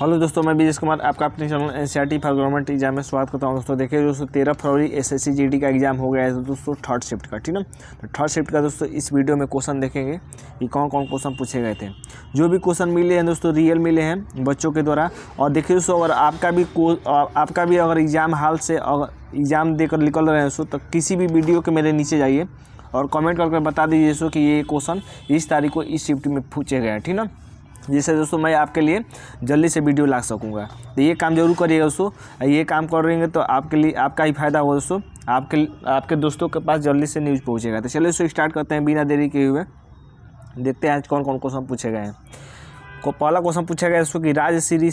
Hello दोस्तों, मैं विजेश कुमार आपका अपने channel NCERT for government exam में स्वागत करता हूं। दोस्तों देखिए दोस्तों 13 फरवरी एसएससी जीडी का एग्जाम हो गया है दोस्तों थर्ड शिफ्ट का, ठीक ना। तो थर्ड शिफ्ट का दोस्तों इस वीडियो में क्वेश्चन देखेंगे कि कौन कौन क्वेश्चन पूछे गए थे। जो भी क्वेश्चन मिले हैं दोस्तों रियल मिले हैं बच्चों के द्वारा। और देखिए दोस्तों अगर आपका भी अगर एग्जाम हाल से एग्जाम देकर निकल रहे हैं दोस्तों, तो किसी भी वीडियो के मेरे नीचे जाइए और कमेंट करके बता दीजिए दोस्तों कि ये क्वेश्चन इस तारीख को इस शिफ्ट में पूछे गए हैं, ठीक ना। जिससे दोस्तों मैं आपके लिए जल्दी से वीडियो ला सकूंगा। तो ये काम जरूर करिएगा दोस्तों। ये काम करेंगे तो आपके लिए आपका ही फायदा होगा दोस्तों। आपके दोस्तों के पास जल्दी से न्यूज़ पहुंचेगा। तो चलिए दोस्तों स्टार्ट करते हैं बिना देरी के हुए। देखते हैं आज कौन कौन क्वेश्चन पूछे गए हैं। पहला क्वेश्चन पूछा गया दोस्तों कि राजश्री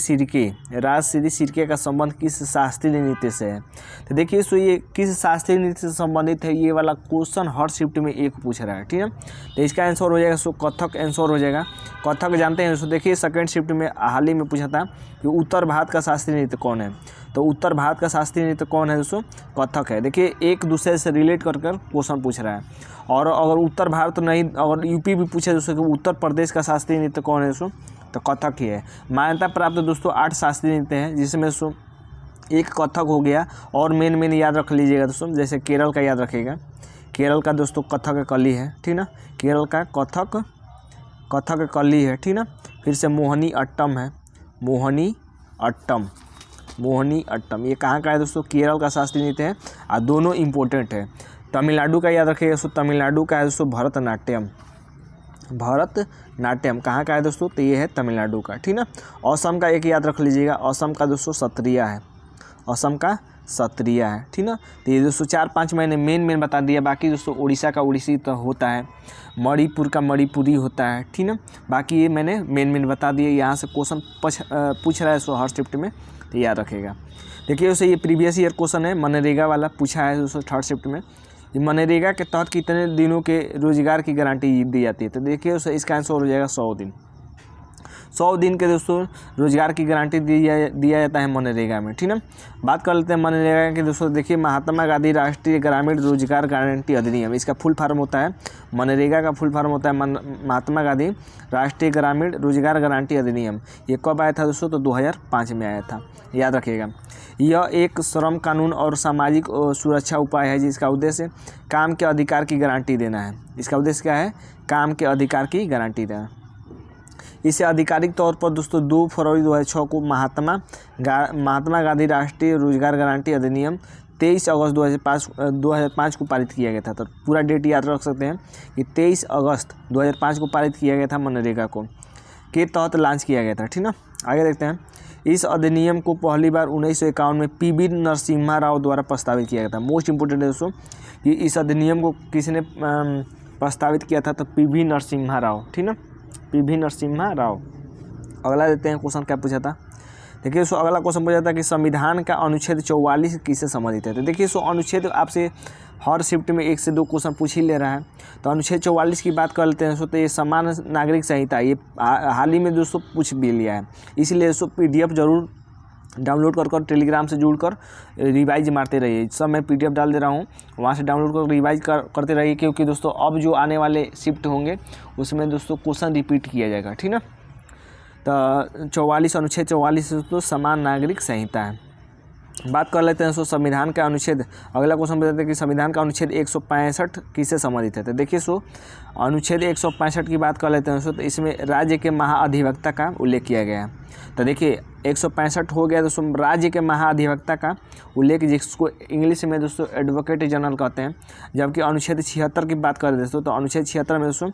सिरके का संबंध किस शास्त्रीय नृत्य से है। तो देखिए दोस्तों ये किस शास्त्रीय नृत्य से संबंधित है, ये वाला क्वेश्चन हर शिफ्ट में एक पूछ रहा है, ठीक है। तो इसका आंसर हो जाएगा दोस्तों कथक आंसर हो जाएगा। कथक जानते हैं दोस्तों। देखिए सेकंड शिफ्ट में हाल ही में पूछा था कि उत्तर भारत का शास्त्रीय नृत्य कौन है। तो उत्तर भारत का शास्त्रीय नृत्य कौन है दोस्तों, कथक है। देखिए एक दूसरे से रिलेट कर क्वेश्चन पूछ रहा है। और अगर उत्तर भारत नहीं, अगर यूपी भी पूछे दोस्तों कि उत्तर प्रदेश का शास्त्रीय नृत्य कौन है दोस्तों, तो कथक ही है। मान्यता प्राप्त दोस्तों 8 शास्त्रीय नृत्य हैं, जिसमें दोस्तों एक कथक हो गया। और मेन याद रख लीजिएगा दोस्तों, जैसे केरल का याद रखिएगा। केरल का दोस्तों कथक कली है, ठीक ना। केरल का कथक कली है, ठीक ना। फिर से मोहिनी अट्टम है, मोहिनी अट्टम ये कहाँ का है दोस्तों, केरल का शास्त्रीय नृत्य है। और दोनों इम्पोर्टेंट है। तमिलनाडु का याद रखिएगा दोस्तों, तमिलनाडु का है दोस्तों भरतनाट्यम कहाँ का है दोस्तों, तो ये है तमिलनाडु का, ठीक ना। असम का एक याद रख लीजिएगा, असम का दोस्तों सत्रिया है, असम का सत्रिया है, ठीक ना। तो ये दोस्तों 4-5 मैंने मेन बता दिया। बाकी दोस्तों उड़ीसा का उड़ीसी तो होता है, मणिपुर का मणिपुरी होता है, ठीक ना। बाकी ये मैंने मेन बता दिए। यहाँ से क्वेश्चन पूछ रहा है दोस्तों हर शिफ्ट में, तो याद रखेगा। देखिए दोस्तों ये प्रीवियस ईयर क्वेश्चन है, मनरेगा वाला पूछा है दोस्तों थर्ड शिफ्ट में। मनरेगा के तहत कितने दिनों के रोजगार की गारंटी दी जाती है। तो देखिए दोस्तों इसका आंसर हो जाएगा 100 दिन। 100 दिन के दोस्तों रोजगार की गारंटी दिया जाता है मनरेगा में, ठीक ना। बात कर लेते हैं मनरेगा के दोस्तों। देखिए महात्मा गांधी राष्ट्रीय ग्रामीण रोजगार गारंटी अधिनियम, इसका फुल फॉर्म होता है, मनरेगा का फुल फॉर्म होता है महात्मा गांधी राष्ट्रीय ग्रामीण रोजगार गारंटी अधिनियम। ये कब आया था दोस्तों, तो 2005 में आया था, याद रखिएगा। यह एक श्रम कानून और सामाजिक सुरक्षा उपाय है जिसका उद्देश्य काम के अधिकार की गारंटी देना है। इसका उद्देश्य क्या है, काम के अधिकार की गारंटी देना। इसे आधिकारिक तौर पर दोस्तों 2 फरवरी 2006 को महात्मा गांधी राष्ट्रीय रोजगार गारंटी अधिनियम 23 अगस्त 2005 को पारित किया गया था। तो पूरा डेट याद रख सकते हैं कि 23 अगस्त 2005 को पारित किया गया था, मनरेगा को के तहत लॉन्च किया गया था, ठीक ना। आगे देखते हैं। इस अधिनियम को पहली बार 1951 में पीवी नरसिम्हा राव द्वारा प्रस्तावित किया गया था। मोस्ट इंपोर्टेंट है दोस्तों कि इस अधिनियम को किसने प्रस्तावित किया था, तो पीवी नरसिम्हा राव, ठीक ना, पीवी नरसिम्हा राव। अगला देते हैं क्वेश्चन क्या पूछा था। देखिए सो अगला क्वेश्चन पूछा था कि संविधान का अनुच्छेद 44 किससे संबंधित है। तो देखिए सो अनुच्छेद आपसे हर शिफ्ट में 1 से 2 क्वेश्चन पूछ ही ले रहा है। तो अनुच्छेद 44 की बात कर लेते हैं दोस्तों। तो ये समान नागरिक संहिता, ये हाल ही में दोस्तों पूछ भी लिया है, इसलिए दोस्तों PDF जरूर डाउनलोड कर टेलीग्राम से जुड़कर रिवाइज मारते रहिए। सब मैं PDF डाल दे रहा हूँ, वहाँ से डाउनलोड कर रिवाइज करते रहिए, क्योंकि दोस्तों अब जो आने वाले शिफ्ट होंगे उसमें दोस्तों क्वेश्चन रिपीट किया जाएगा, ठीक ना। तो 44 अनुच्छेद 44 दोस्तों समान नागरिक संहिता है। बात कर लेते हैं दोस्तों संविधान का अनुच्छेद। अगला क्वेश्चन बताते हैं कि संविधान का अनुच्छेद 165 किससे संबंधित है। तो देखिए सो अनुच्छेद 165 की बात कर लेते हैं दोस्तों। तो इसमें राज्य के महाअधिवक्ता का उल्लेख किया गया है। तो देखिए 165 हो गया दोस्तों राज्य के महाअधिवक्ता का उल्लेख, जिसको इंग्लिश में दोस्तों एडवोकेट जनरल कहते हैं। जबकि अनुच्छेद 76 की बात कर दोस्तों, तो अनुच्छेद 76 में दोस्तों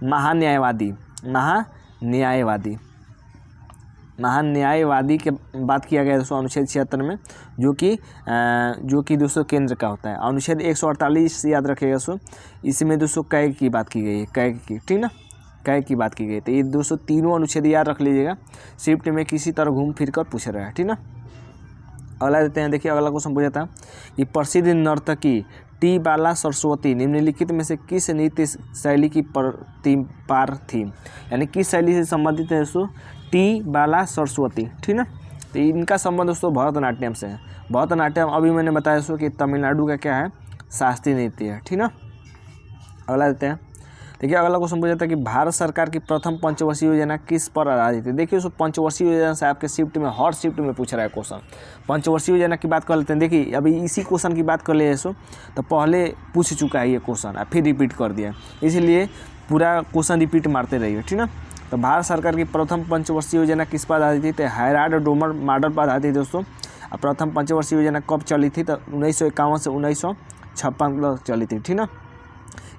महान्यायवादी के बात किया गया दोस्तों अनुच्छेद 76 में, जो कि दोस्तों केंद्र का होता है। अनुच्छेद 148 याद रखिएगा दोस्तों, इसमें दोस्तों कैग की बात की गई है, कैग की, ठीक ना, कैग की बात की गई। तो ये दोस्तों तीनों अनुच्छेद याद रख लीजिएगा, शिफ्ट में किसी तरह घूम फिर कर पूछ रहा है, ठीक ना। अगला देते हैं। देखिए अगला क्वेश्चन पूछा था कि प्रसिद्ध नर्तकी टी बाला सरस्वती निम्नलिखित में से किस नृत्य शैली की प्रतिपार थी। यानी किस शैली से संबंधित है दोस्तों, टी बाला सरस्वती, ठीक ना। तो इनका संबंध दोस्तों भरतनाट्यम से है। भरतनाट्यम अभी मैंने बताया दोस्तों कि तमिलनाडु का क्या है, शास्त्रीय नृत्य है, ठीक ना। अगला देते हैं। देखिए अगला क्वेश्चन पूछा था कि भारत सरकार की प्रथम पंचवर्षीय योजना किस पर आधारित है। देखिए उसको पंचवर्षीय योजना से आपके शिफ्ट में हर शिफ्ट में पूछ रहा है क्वेश्चन। पंचवर्षीय योजना की बात कर लेते हैं। देखिए अभी इसी क्वेश्चन की बात कर ले सो तो पहले पूछ चुका है ये क्वेश्चन, फिर रिपीट कर दिया, इसलिए पूरा क्वेश्चन रिपीट मारते रहिए, ठीक ना। तो भारत सरकार की प्रथम पंचवर्षीय योजना किस पर आधारित थी, तो हैराल्ड डोमर मॉडल पर आधारित थी दोस्तों। प्रथम पंचवर्षीय योजना कब चली थी, तो 1951 से 1956 तक चली थी, ठीक ना।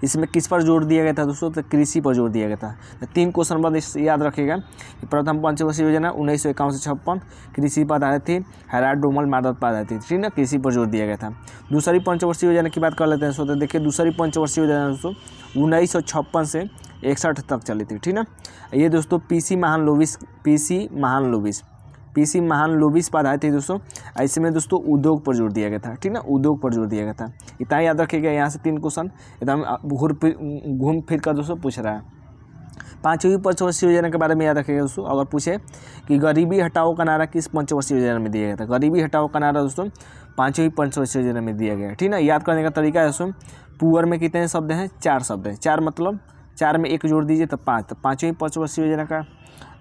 इसमें किस पर जोर दिया गया था दोस्तों, तो कृषि पर जोर दिया गया था। तो 3 क्वेश्चन बाद याद रखिएगा कि प्रथम पंचवर्षीय योजना 1951 से 56 कृषि पर आधारित थी, हैराल्ड डोमर मॉडल पर आधारित थी, ठीक ना, कृषि पर जोर दिया गया था। दूसरी पंचवर्षीय योजना की बात कर लेते हैं दोस्तों। तो देखिए दूसरी पंचवर्षीय योजना दोस्तों 1956 से 61 तक चली थी, ठीक ना। ये दोस्तों पीसी महालनोबिस पर आधारित थी दोस्तों। ऐसे में दोस्तों उद्योग पर जोर दिया गया था, ठीक ना, उद्योग पर जोर दिया गया था। इतना याद रखिएगा। यहाँ से 3 क्वेश्चन एकदम घूम फिर कर दोस्तों पूछ रहा है। पाँचवीं पंचवर्षीय योजना के बारे में याद रखिएगा दोस्तों। अगर पूछे कि गरीबी हटाओ का नारा किस पंचवर्षीय योजना में दिया गया था, गरीबी हटाओ का नारा दोस्तों 5वीं पंचवर्षीय योजना में दिया गया है, ठीक ना। याद करने का तरीका है दोस्तों, पुअर में कितने शब्द हैं, 4 शब्द हैं। 4 मतलब 4 में 1 जोड़ दीजिए तो 5। तो 5वीं पंचवर्षीय योजना का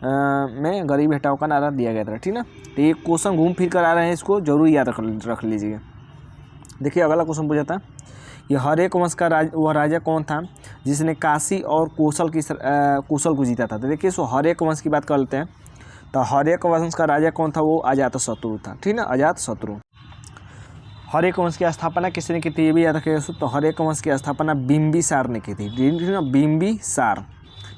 में गरीबी हटाओ का नारा दिया गया था, ठीक ना। तो ये क्वेश्चन घूम फिर कर आ रहे हैं, इसको जरूर याद रख लीजिएगा। देखिए अगला क्वेश्चन पूछा था कि हर्यक वंश का वह राजा कौन था जिसने काशी और कोसल को जीता था। तो देखिए सो हर्यक वंश की बात कर लेते हैं। तो हर्यक वंश का राजा कौन था, वो अजातशत्रु था, ठीक ना, अजातशत्रु। हर्यक वंश की स्थापना किसने की थी, ये भी याद रखिएगा। तो हर्यक वंश की स्थापना बिंबिसार ने की थी, ठीक ना, बिंबिसार।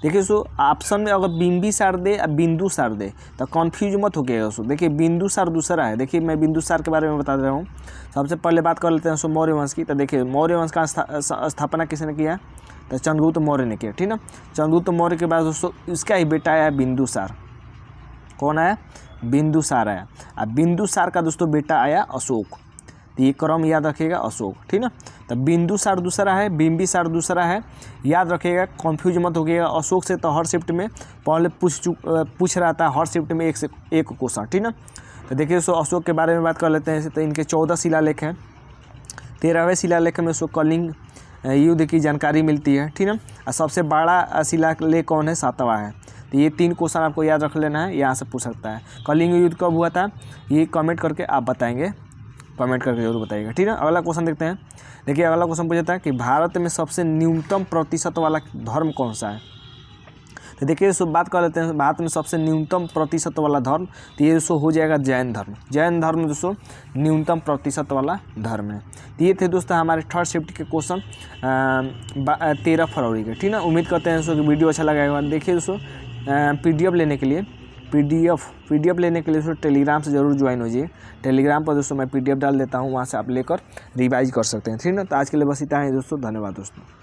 देखिए सो ऑप्शन में अगर बिंबिसार दे या बिंदुसार दे तो कन्फ्यूज मत हो गया दोस्तों। देखिए बिंदुसार दूसरा है। देखिए मैं बिंदुसार के बारे में बता रहा हूँ। सबसे पहले बात कर लेते हैं दोस्तों मौर्य वंश की। तो देखिए मौर्य वंश का स्थापना किसने किया, तो चंद्रगुप्त मौर्य ने किया, ठीक ना। चंद्रगुप्त मौर्य के बाद दोस्तों इसका ही बेटा आया बिंदुसार। कौन आया, बिंदुसार आया। अब बिंदुसार का दोस्तों बेटा आया अशोक। तो ये क्रम याद रखिएगा, अशोक, ठीक ना। तो बिंदुसार दूसरा है, बिंबिसार दूसरा है, याद रखिएगा, कंफ्यूज मत होइएगा। अशोक से तो हर शिफ्ट में पहले पूछ रहा था, हर शिफ्ट में एक से एक क्वेश्चन, ठीक ना। तो देखिए सो अशोक के बारे में बात कर लेते हैं। तो इनके 14 शिलालेख हैं। 13वें शिलालेख में सो कलिंग युद्ध की जानकारी मिलती है, ठीक ना। और सबसे बड़ा शिलालेख कौन है, 7वां है। तो ये 3 क्वेश्चन आपको याद रख लेना है, यहाँ से पूछ सकता है। कलिंग युद्ध कब हुआ था, ये कमेंट करके आप बताएंगे, कमेंट करके जरूर बताइएगा, ठीक है। अगला क्वेश्चन देखते हैं। देखिए अगला क्वेश्चन पूछा था कि भारत में सबसे न्यूनतम प्रतिशत वाला धर्म कौन सा है। तो देखिए सो बात कर लेते हैं भारत में सबसे न्यूनतम प्रतिशत वाला धर्म। तो ये दोस्तों हो जाएगा जैन धर्म। जैन धर्म दोस्तों न्यूनतम प्रतिशत वाला धर्म है। तो ये थे दोस्तों हमारे थर्ड शिफ्ट के क्वेश्चन 13 फरवरी के, ठीक ना। उम्मीद करते हैं दोस्तों कि वीडियो अच्छा लगेगा। देखिए दोस्तों पीडीएफ लेने के लिए दोस्तों टेलीग्राम से ज़रूर ज्वाइन होइए। टेलीग्राम पर दोस्तों मैं पीडीएफ डाल देता हूँ, वहाँ से आप लेकर रिवाइज कर सकते हैं, ठीक ना। तो आज के लिए बस इतना ही दोस्तों, धन्यवाद दोस्तों।